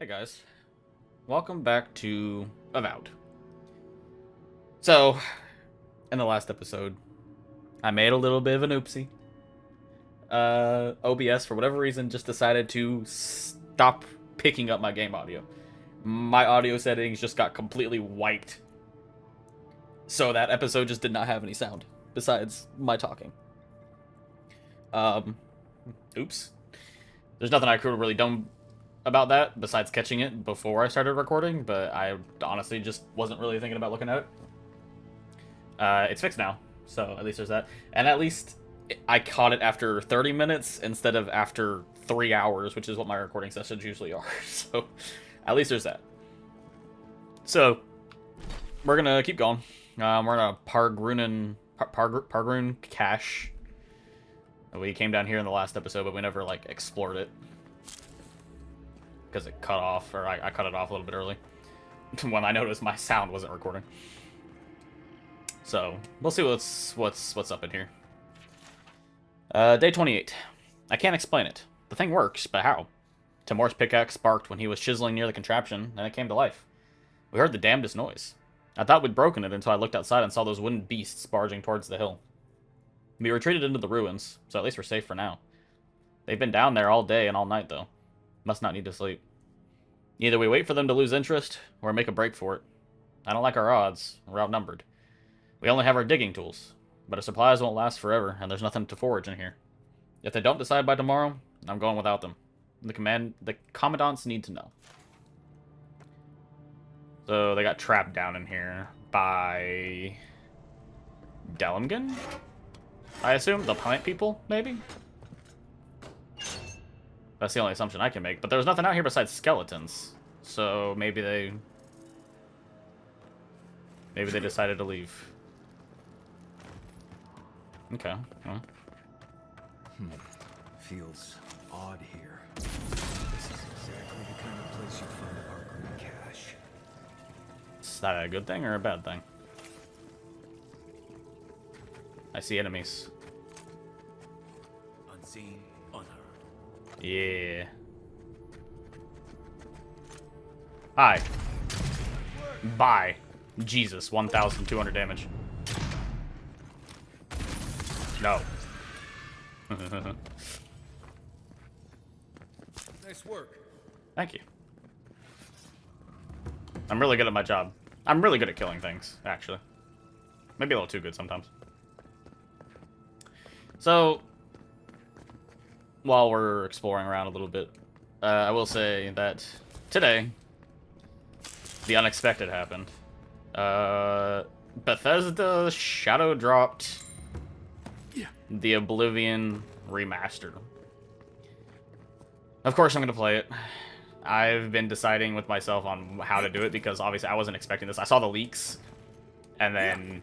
Hey guys, welcome back to Avowed. So, in the last episode, I made a little bit of an oopsie. OBS, for whatever reason, just decided to stop picking up my game audio. My audio settings just got completely wiped. So that episode just did not have any sound, besides my talking. Oops. There's nothing I could have really done about that besides catching it before I started recording, but I honestly just wasn't really thinking about looking at it. It's fixed now, so at least there's that. And at least I caught it after 30 minutes instead of after 3 hours, which is what my recording sessions usually are. So at least there's that. So we're gonna keep going. We're in a Pargrun cache. We came down here in the last episode, but we never like explored it because it cut off, or I cut it off a little bit early when I noticed my sound wasn't recording. So we'll see what's up in here. Day 28. I can't explain it. The thing works, but how? Timur's pickaxe sparked when he was chiseling near the contraption, and it came to life. We heard the damnedest noise. I thought we'd broken it until I looked outside and saw those wooden beasts barging towards the hill. We retreated into the ruins, so at least we're safe for now. They've been down there all day and all night, though. Must not need to sleep. Either we wait for them to lose interest, or make a break for it. I don't like our odds. We're outnumbered. We only have our digging tools, but our supplies won't last forever, and there's nothing to forage in here. If they don't decide by tomorrow, I'm going without them. The commandants need to know. So they got trapped down in here by Delimgan? I assume the plant people, maybe? That's the only assumption I can make. But there's nothing out here besides skeletons. So maybe they decided to leave. Okay. Well. Feels odd here. This is exactly the kind of place you find our green cache. Is that a good thing or a bad thing? I see enemies. Unseen, unheard. Yeah. Hi. Bye. Jesus, 1,200 damage. No. Nice work. Thank you. I'm really good at my job. I'm really good at killing things, actually. Maybe a little too good sometimes. So, while we're exploring around a little bit, I will say that today, the unexpected happened. Bethesda shadow dropped the Oblivion remaster. Of course I'm going to play it. I've been deciding with myself on how to do it because obviously I wasn't expecting this. I saw the leaks, and then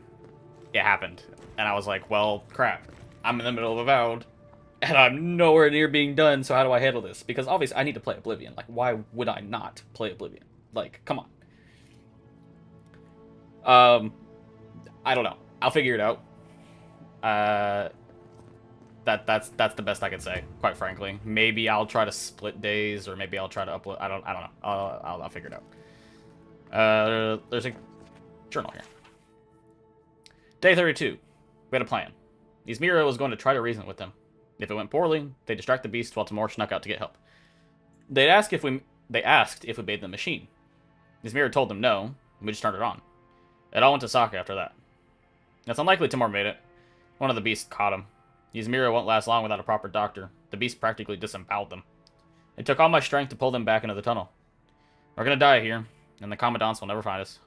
it happened. And I was like, well, crap. I'm in the middle of Avowed, and I'm nowhere near being done, so how do I handle this? Because obviously I need to play Oblivion. Like, why would I not play Oblivion? Like, come on. I don't know. I'll figure it out. That's the best I can say, quite frankly. Maybe I'll try to split days, or maybe I'll try to upload. I don't know. I'll figure it out. There's a journal here. Day 32. We had a plan. Ismira was going to try to reason with them. If it went poorly, they distract the beast while Timur snuck out to get help. They asked if we made the machine. Ismira told them no, and we just turned it on. It all went to sock after that. It's unlikely Timur made it. One of the beasts caught him. Ismira won't last long without a proper doctor. The beast practically disemboweled them. It took all my strength to pull them back into the tunnel. We're gonna die here, and the commandants will never find us.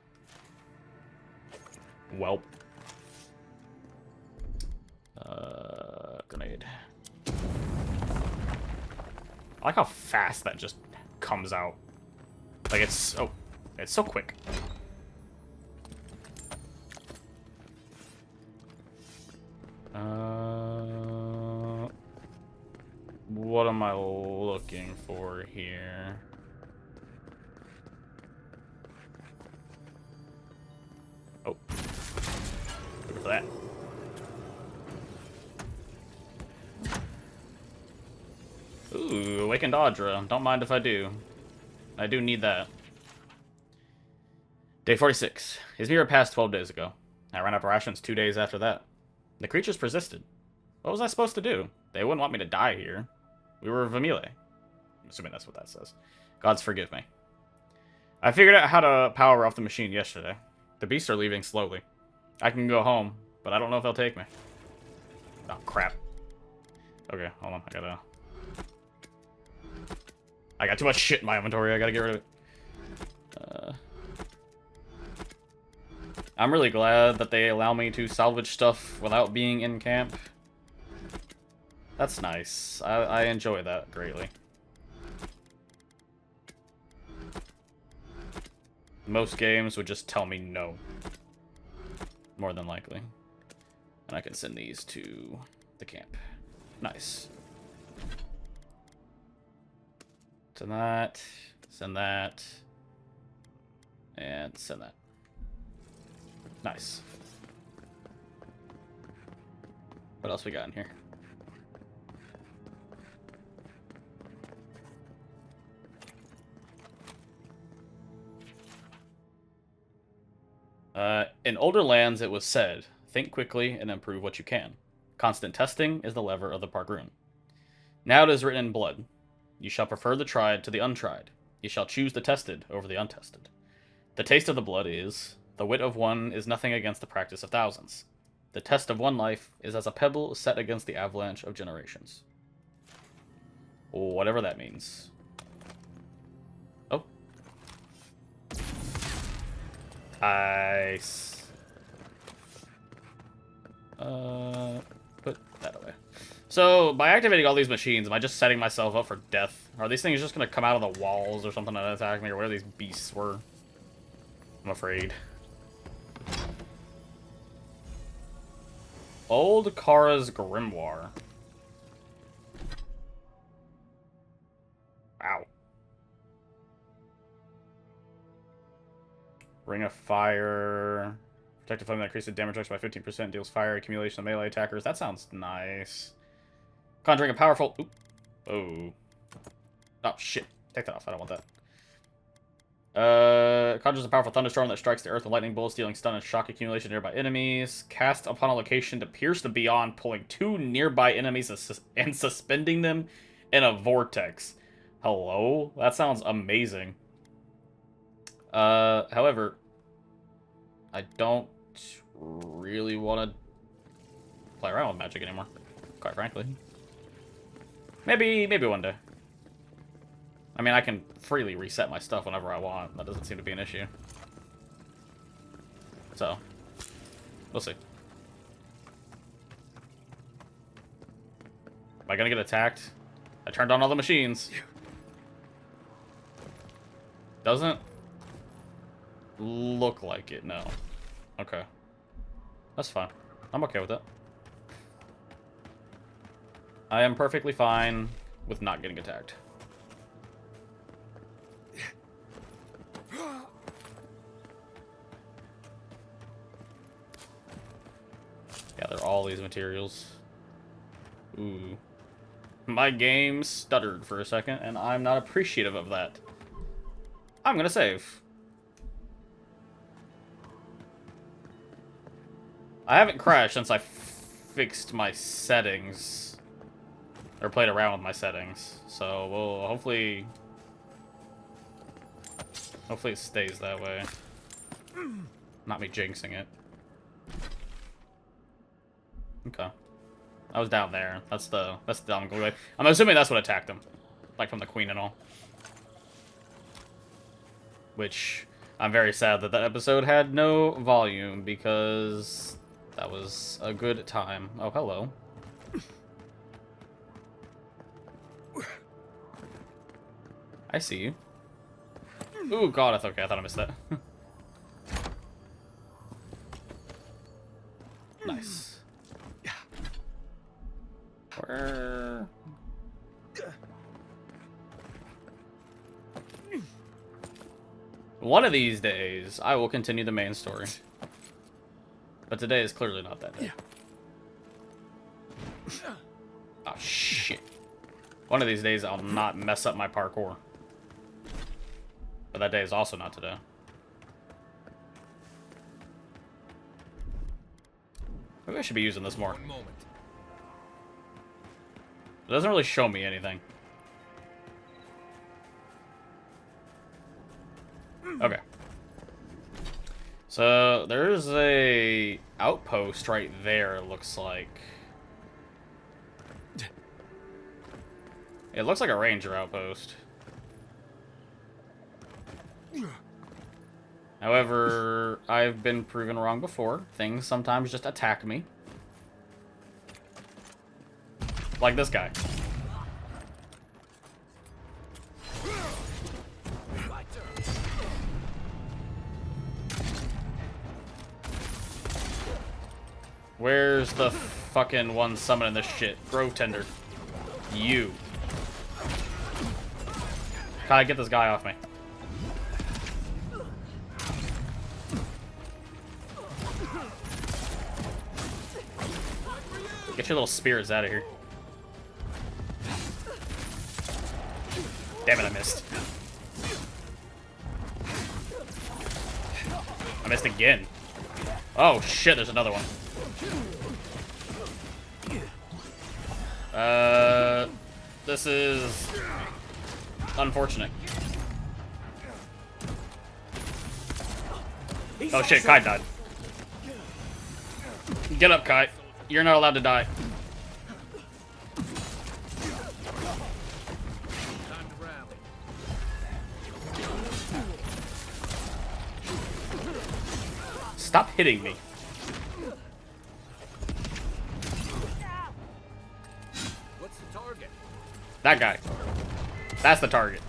Welp. Grenade. I like how fast that just comes out. Like it's so quick. What am I looking for here? Oh. Look for that. Ooh, Awakened Audra. Don't mind if I do. I do need that. Day 46. His mirror passed 12 days ago. I ran out of rations 2 days after that. The creatures persisted. What was I supposed to do? They wouldn't want me to die here. We were Vamile. I'm assuming that's what that says. Gods forgive me. I figured out how to power off the machine yesterday. The beasts are leaving slowly. I can go home, but I don't know if they'll take me. Oh, crap. Okay, hold on. I got too much shit in my inventory. I gotta get rid of it. I'm really glad that they allow me to salvage stuff without being in camp. That's nice. I enjoy that greatly. Most games would just tell me no. More than likely. And I can send these to the camp. Nice. Send that. Send that. And send that. Nice. What else we got in here? In older lands, it was said, think quickly and improve what you can. Constant testing is the lever of the Pargroon. Now it is written in blood. You shall prefer the tried to the untried. You shall choose the tested over the untested. The taste of the blood is, the wit of one is nothing against the practice of thousands. The test of one life is as a pebble set against the avalanche of generations. Whatever that means. Oh. Nice. Put that away. So, by activating all these machines, am I just setting myself up for death? Are these things just going to come out of the walls or something and attack me? Or where these beasts were? I'm afraid. Old Kara's Grimoire. Wow. Ring of Fire. Protective flame that increases damage by 15%, deals fire accumulation of melee attackers. That sounds nice. Conjuring a powerful... Oop. Oh. Oh, shit. Take that off. I don't want that. Conjures a powerful thunderstorm that strikes the earth with lightning bolts, dealing stun and shock accumulation to nearby enemies. Cast upon a location to pierce the beyond, pulling 2 nearby enemies and suspending them in a vortex. Hello? That sounds amazing. However, I don't really want to play around with magic anymore, quite frankly. Maybe one day. I mean, I can freely reset my stuff whenever I want. That doesn't seem to be an issue. So, we'll see. Am I gonna get attacked? I turned on all the machines. Doesn't look like it, no. Okay. That's fine. I'm okay with that. I am perfectly fine with not getting attacked. Gather all these materials. Ooh. My game stuttered for a second, and I'm not appreciative of that. I'm gonna save. I haven't crashed since I fixed my settings. Or played around with my settings. So, we'll hopefully it stays that way. Not me jinxing it. Okay. I was down there. That's the dumb glue. I'm assuming that's what attacked him. Like from the queen and all. Which, I'm very sad that episode had no volume because that was a good time. Oh, hello. I see you. Ooh, God, okay, I thought I missed that. Nice. Where... One of these days, I will continue the main story. But today is clearly not that day. Oh, shit. One of these days, I'll not mess up my parkour. but that day is also not today. Maybe I should be using this more. One moment. It doesn't really show me anything. Okay. So there's a outpost right there, it looks like. It looks like a ranger outpost. However, I've been proven wrong before. Things sometimes just attack me. Like this guy. Where's the fucking one summoning this shit? Grove Tender. You. Gotta get this guy off me. Get your little spirits out of here. Damn it, I missed. I missed again. Oh shit, there's another one. This is unfortunate. Oh shit, Kai died. Get up, Kai. You're not allowed to die. Stop hitting me. What's the target? That guy. That's the target.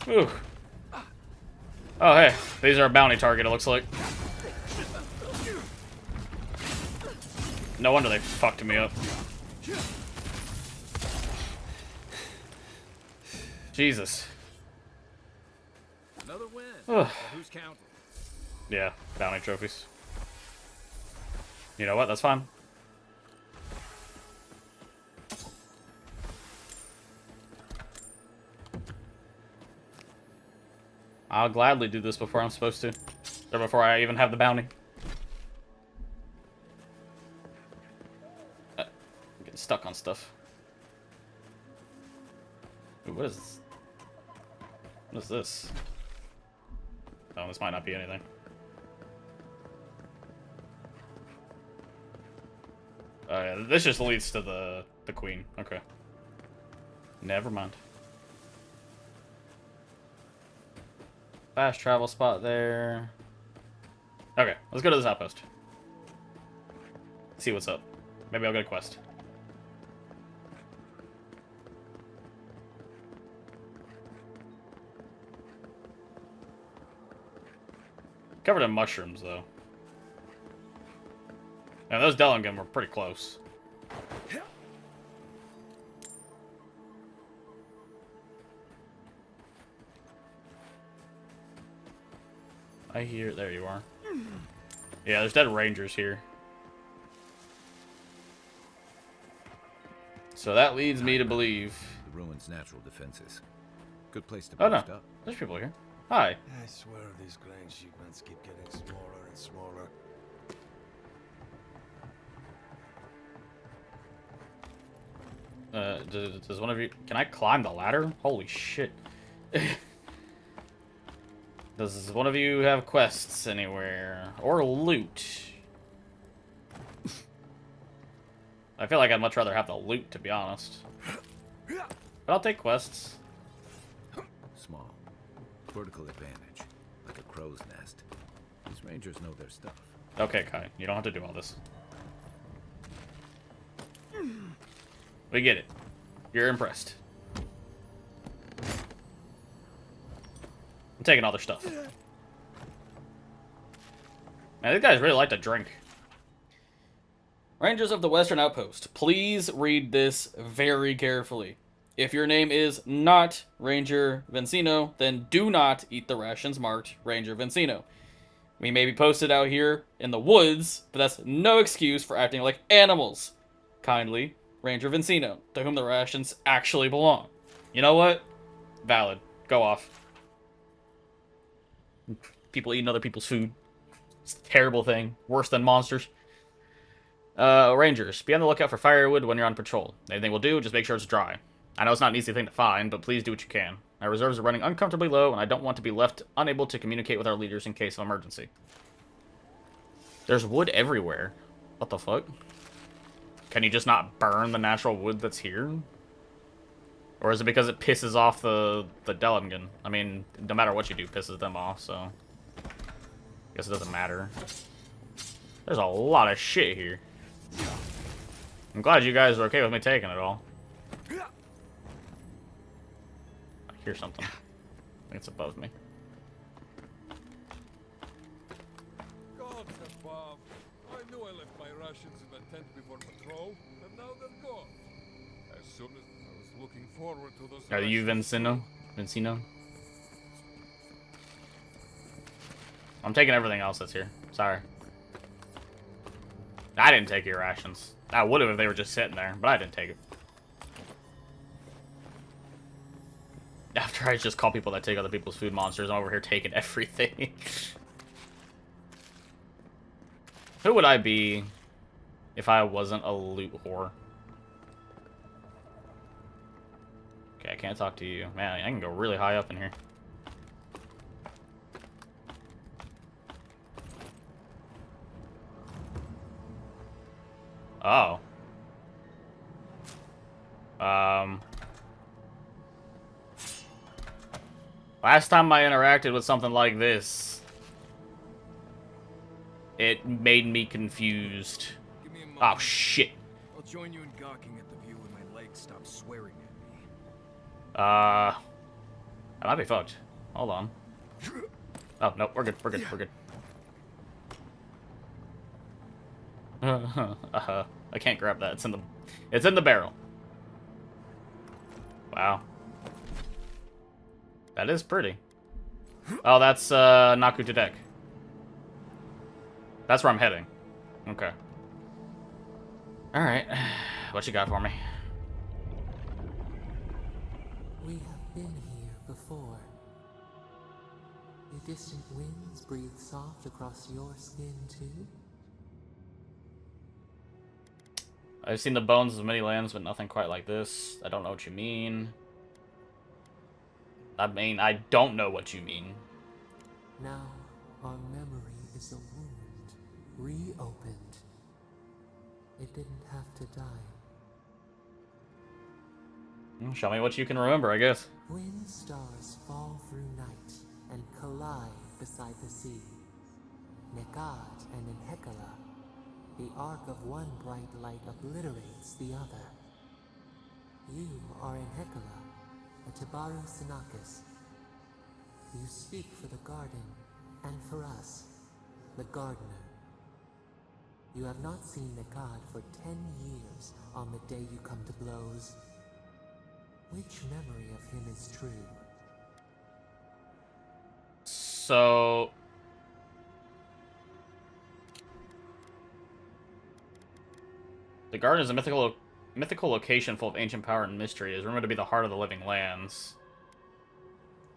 Ooh. Oh, hey. These are a bounty target, it looks like. No wonder they fucked me up. Jesus. Another win. Ugh. Who's counting? Yeah, bounty trophies. You know what? That's fine. I'll gladly do this before I'm supposed to. Or before I even have the bounty. I'm getting stuck on stuff. Ooh, what is this? What is this? Oh, this might not be anything. Yeah, this just leads to the queen. Okay. Never mind. Fast travel spot there. Okay, let's go to this outpost. See what's up. Maybe I'll get a quest. Covered in mushrooms, though. And those Dellingham were pretty close. I hear... There you are. Yeah, there's dead rangers here. So that leads me to believe... The ruins' natural defenses. Good place to Oh, no. post up. There's people here. Hi. I swear these grain shipments keep getting smaller and smaller. Does one of you... Can I climb the ladder? Holy shit. Does one of you have quests anywhere? Or loot? I feel like I'd much rather have the loot, to be honest. But I'll take quests. Small. Vertical advantage. Like a crow's nest. These rangers know their stuff. Okay, Kai. You don't have to do all this. We get it. You're impressed. I'm taking all their stuff. Man, these guys really like to drink. Rangers of the Western Outpost, please read this very carefully. If your name is not Ranger Vincino, then do not eat the rations marked Ranger Vincino. We may be posted out here in the woods, but that's no excuse for acting like animals. Kindly Ranger Vincino, to whom the rations actually belong. You know what? Valid. Go off. People eating other people's food. It's a terrible thing. Worse than monsters. Rangers, be on the lookout for firewood when you're on patrol. Anything will do, just make sure it's dry. I know it's not an easy thing to find, but please do what you can. My reserves are running uncomfortably low, and I don't want to be left unable to communicate with our leaders in case of emergency. There's wood everywhere. What the fuck? Can you just not burn the natural wood that's here? Or is it because it pisses off the Delingen? I mean, no matter what you do, pisses them off, so... I guess it doesn't matter. There's a lot of shit here. I'm glad you guys are okay with me taking it all. I hear something. I think it's above me. Gods above. I knew I left my rations in the tent before patrol, and now they're gone. As soon as I was looking forward to those Are you rations Vincino? Vincino? I'm taking everything else that's here. Sorry. I didn't take your rations. I would have if they were just sitting there, but I didn't take it. After I just call people that take other people's food monsters, I'm over here taking everything. Who would I be if I wasn't a loot whore? Okay, I can't talk to you. Man, I can go really high up in here. Oh. Last time I interacted with something like this, it made me confused. Give me a moment. Oh, shit. I'll join you in gawking at the view when my legs stop swearing at me. I might be fucked. Hold on. Oh, no, we're good, we're good, we're good. I can't grab that. It's in the barrel. Wow. That is pretty. Oh, that's Naku Tedek. That's where I'm heading. Okay. Alright. What you got for me? We have been here before. The distant winds breathe soft across your skin too? I've seen the bones of many lands, but nothing quite like this. I don't know what you mean. I mean, I don't know what you mean. Now, our memory is a wound, reopened. It didn't have to die. Show me what you can remember, I guess. When stars fall through night and collide beside the sea, Nekad and Enhekala, the arc of one bright light obliterates the other. You are Enhekala, a Tabaru Sinakis. You speak for the garden, and for us, the gardener. You have not seen Nekad for 10 years on the day you come to blows. Which memory of him is true? So... The garden is a mythical location full of ancient power and mystery. It is rumored to be the heart of the living lands.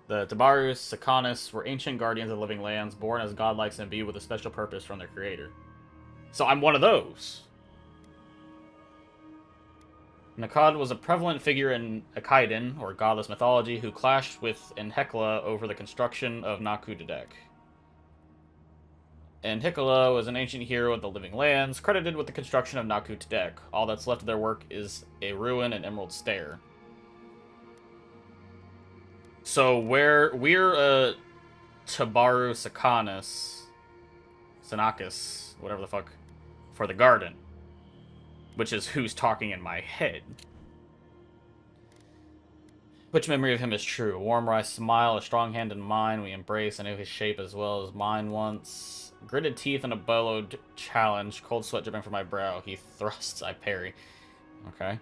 The Tabarus Sakanis were ancient guardians of the living lands, born as godlikes and imbued with a special purpose from their creator. So I'm one of those. Nekad was a prevalent figure in Akaiden, or godless mythology, who clashed with Enhekla over the construction of Naku Tedek. Enhekla was an ancient hero of the living lands, credited with the construction of Naku Tedek. All that's left of their work is a ruin and emerald stair. So we're Tabaru Sinakis, whatever the fuck, for the garden, which is who's talking in my head. Which memory of him is true? A warm wry smile, a strong hand in mine, we embrace. I knew his shape as well as mine once. Gritted teeth and a bellowed challenge, cold sweat dripping from my brow. He thrusts, I parry. Okay.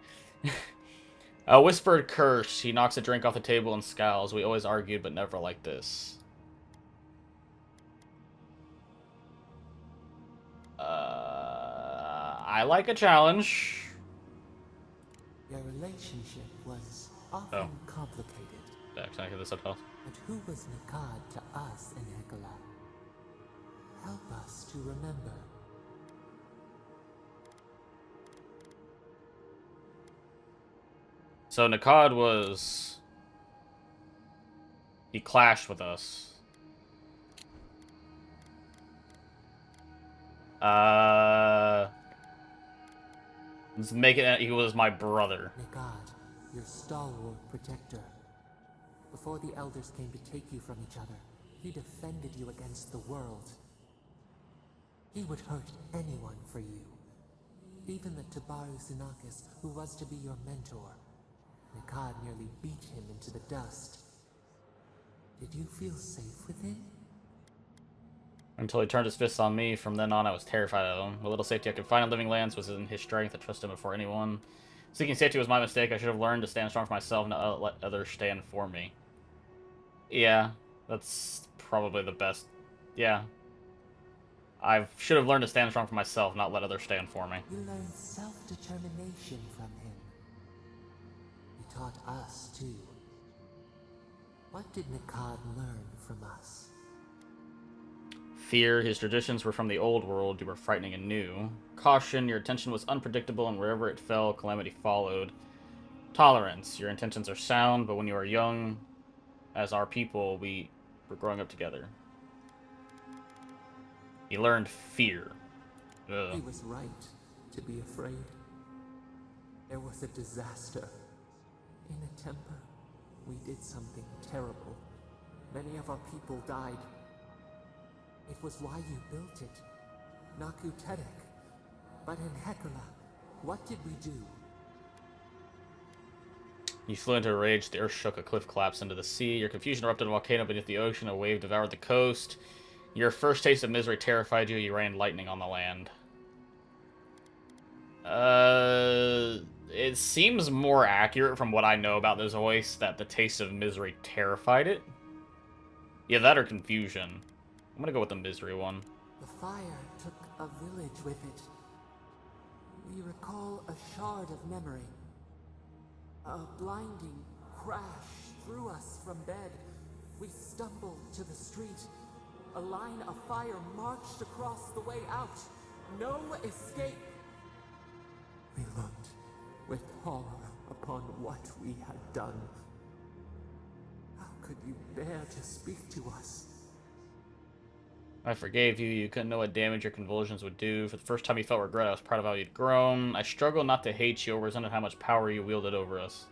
A whispered curse, he knocks a drink off the table and scowls. We always argued, but never like this. I like a challenge. Your relationship was often complicated. Yeah, can I hear the subtitles? But who was Nakad to us in Hekala? Help us to remember. So Nakad was... He clashed with us. Let's make it he was my brother. Nakad, your stalwart protector. Before the elders came to take you from each other, he defended you against the world. He would hurt anyone for you. Even the Tabaru Sinakis, who was to be your mentor. Nakad nearly beat him into the dust. Did you feel safe with him? Until he turned his fists on me. From then on, I was terrified of him. The little safety I could find in living lands was in his strength. I trusted him before anyone. Seeking safety was my mistake. I should have learned to stand strong for myself and not let others stand for me. Yeah, that's probably the best. Yeah. I should have learned to stand strong for myself, not let others stand for me. You learned self-determination from him. He taught us, too. What did Nakad learn from us? Fear, his traditions were from the old world, you were frightening and new. Caution, your attention was unpredictable, and wherever it fell, calamity followed. Tolerance, your intentions are sound, but when you are young, as our people, we were growing up together. He learned fear. Ugh. He was right to be afraid. There was a disaster. In a temper, we did something terrible. Many of our people died. It was why you built it. Naku Tedek. But in Hekala, what did we do? You flew into a rage, the earth shook, a cliff collapsed into the sea. Your confusion erupted a volcano beneath the ocean, a wave devoured the coast. Your first taste of misery terrified you, you rained lightning on the land. It seems more accurate from what I know about this voice that the taste of misery terrified it. Yeah, that or confusion. I'm gonna go with the misery one. The fire took a village with it. We recall a shard of memory. A blinding crash threw us from bed. We stumbled to the street. A line of fire marched across the way out. No escape. We looked with horror upon what we had done. How could you bear to speak to us? I forgave you. You couldn't know what damage your convulsions would do. For the first time you felt regret, I was proud of how you'd grown. I struggled not to hate you or resented how much power you wielded over us.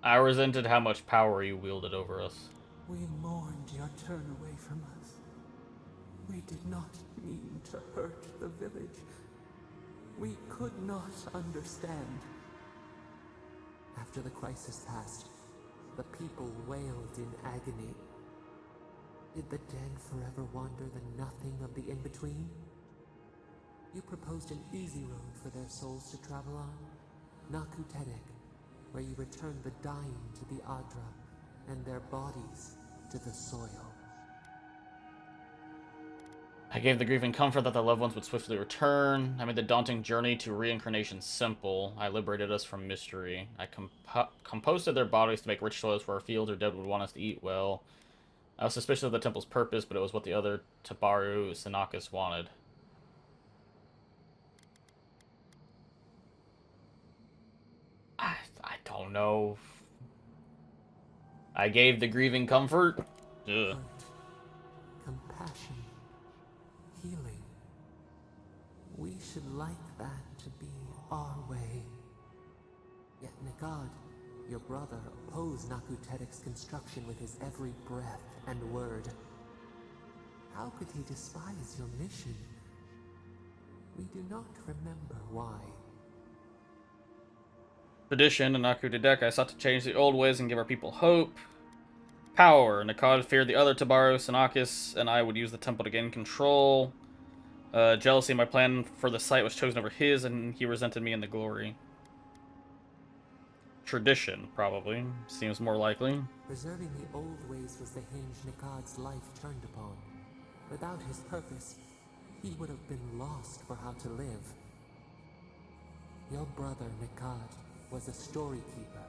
I resented how much power you wielded over us. We mourned your turn away from us. We did not mean to hurt the village. We could not understand. After the crisis passed, the people wailed in agony. Did the dead forever wander the nothing of the in-between? You proposed an easy road for their souls to travel on, Naku Tedek, where you returned the dying to the Adra and their bodies to the soil. I gave the grieving comfort that their loved ones would swiftly return. I made the daunting journey to reincarnation simple. I liberated us from mystery. I composted their bodies to make rich soils for our fields or dead would want us to eat well. I was suspicious of the temple's purpose, but it was what the other Tabaru Sinakis wanted. I don't know. I gave the grieving comfort. Ugh. Compassion. Healing. We should like that to be our way. Yet Nakad, your brother, opposed Naku Tedek's construction with his every breath and word. How could he despise your mission? We do not remember why. Tradition in Naku Tedek, I sought to change the old ways and give our people hope. Power. Nakad feared the other Tabaru Sinakis, and I would use the temple to gain control. Jealousy, my plan for the site was chosen over his, and he resented me in the glory. tradition, probably. Seems more likely. Preserving the old ways was the hinge Nikad's life turned upon. Without his purpose, he would have been lost for how to live. Your brother, Nikad, was a story keeper,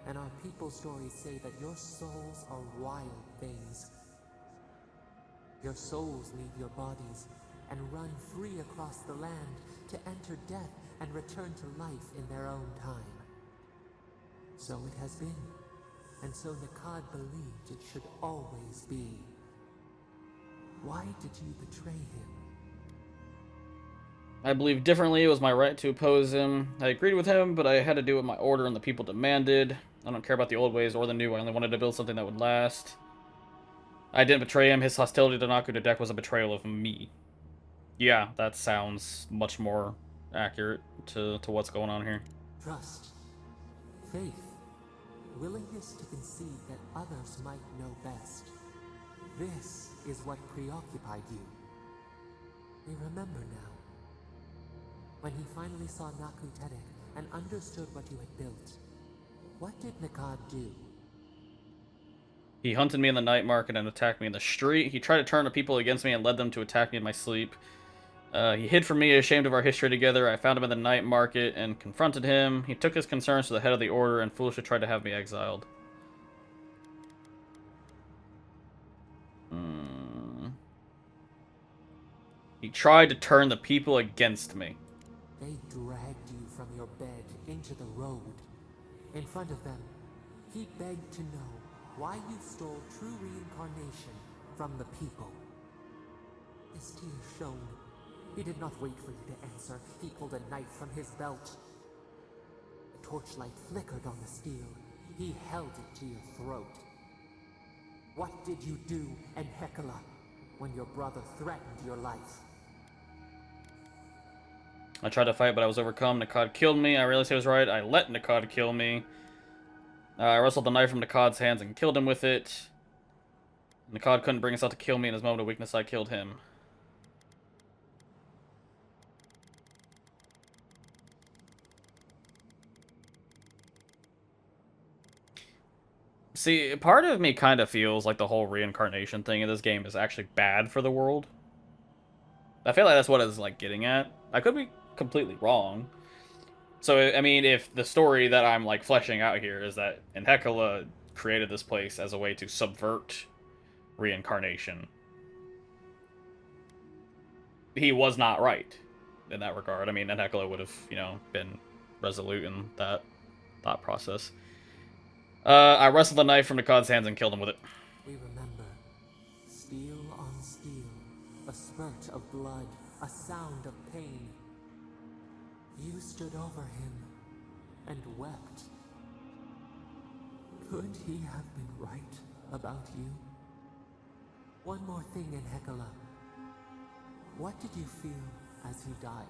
and our people's stories say that your souls are wild things. Your souls leave your bodies and run free across the land to enter death and return to life in their own time. So it has been, and so Nikad believed it should always be. Why did you betray him? I believed differently. It was my right to oppose him. I agreed with him, but I had to do what my order and the people demanded. I don't care about the old ways or the new. I only wanted to build something that would last. I didn't betray him. His hostility to Naku Tedek was a betrayal of me. Yeah, that sounds much more accurate to what's going on here. Trust, faith, willingness to concede that others might know best. This is what preoccupied you. We remember now. When he finally saw Naku Tedek and understood what you had built, what did Nikad do? He hunted me in the night market and attacked me in the street. He tried to turn the people against me and led them to attack me in my sleep. He hid from me, ashamed of our history together. I found him in the night market and confronted him. He took his concerns to the head of the order and foolishly tried to have me exiled. He tried to turn the people against me. They dragged you from your bed into the road. In front of them, he begged to know why you stole true reincarnation from the people. His tears shone. He did not wait for you to answer. He pulled a knife from his belt. The torchlight flickered on the steel. He held it to your throat. What did you do, Enhekala, when your brother threatened your life? I tried to fight, but I was overcome. Nikad killed me. I realized he was right. I let Nikad kill me. I wrestled the knife from Nikad's hands and killed him with it. Nikad couldn't bring himself to kill me. In his moment of weakness, I killed him. See, part of me kind of feels like the whole reincarnation thing in this game is actually bad for the world. I feel like that's what it's like getting at. I could be completely wrong. So, I mean, if the story that I'm like fleshing out here is that Enhekala created this place as a way to subvert reincarnation, he was not right in that regard. I mean, Enhekala would have, you know, been resolute in that thought process. I wrestled the knife from Nikad's hands and killed him with it. We remember. Steel on steel. A spurt of blood. A sound of pain. You stood over him and wept. Could he have been right about you? One more thing, Enhekala. What did you feel as he died?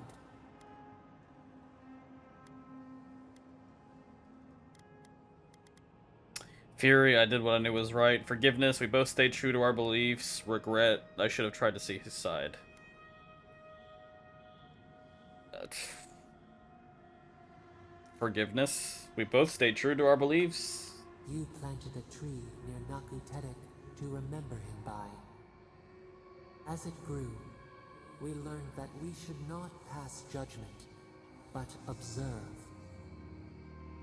Fury, I did what I knew was right. Forgiveness, we both stayed true to our beliefs. Regret, I should have tried to see his side. Forgiveness, we both stayed true to our beliefs. You planted a tree near Naku Tedek to remember him by. As it grew, we learned that we should not pass judgment, but observe.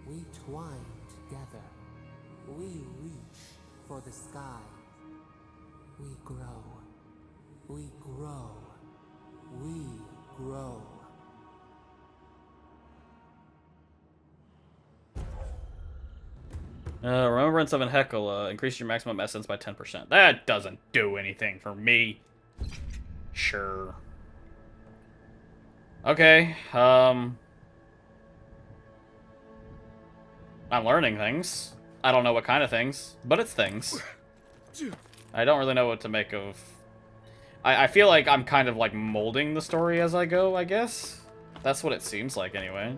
We twine together. We reach for the sky. We grow. We grow. We grow. Remembrance of Enhekala. Increase your maximum essence by 10%. That doesn't do anything for me. Sure. Okay, I'm learning things. I don't know what kind of things, but it's things. I don't really know what to make of... I feel like I'm kind of like molding the story as I go, I guess. That's what it seems like anyway.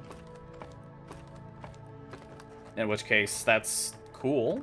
In which case, that's cool.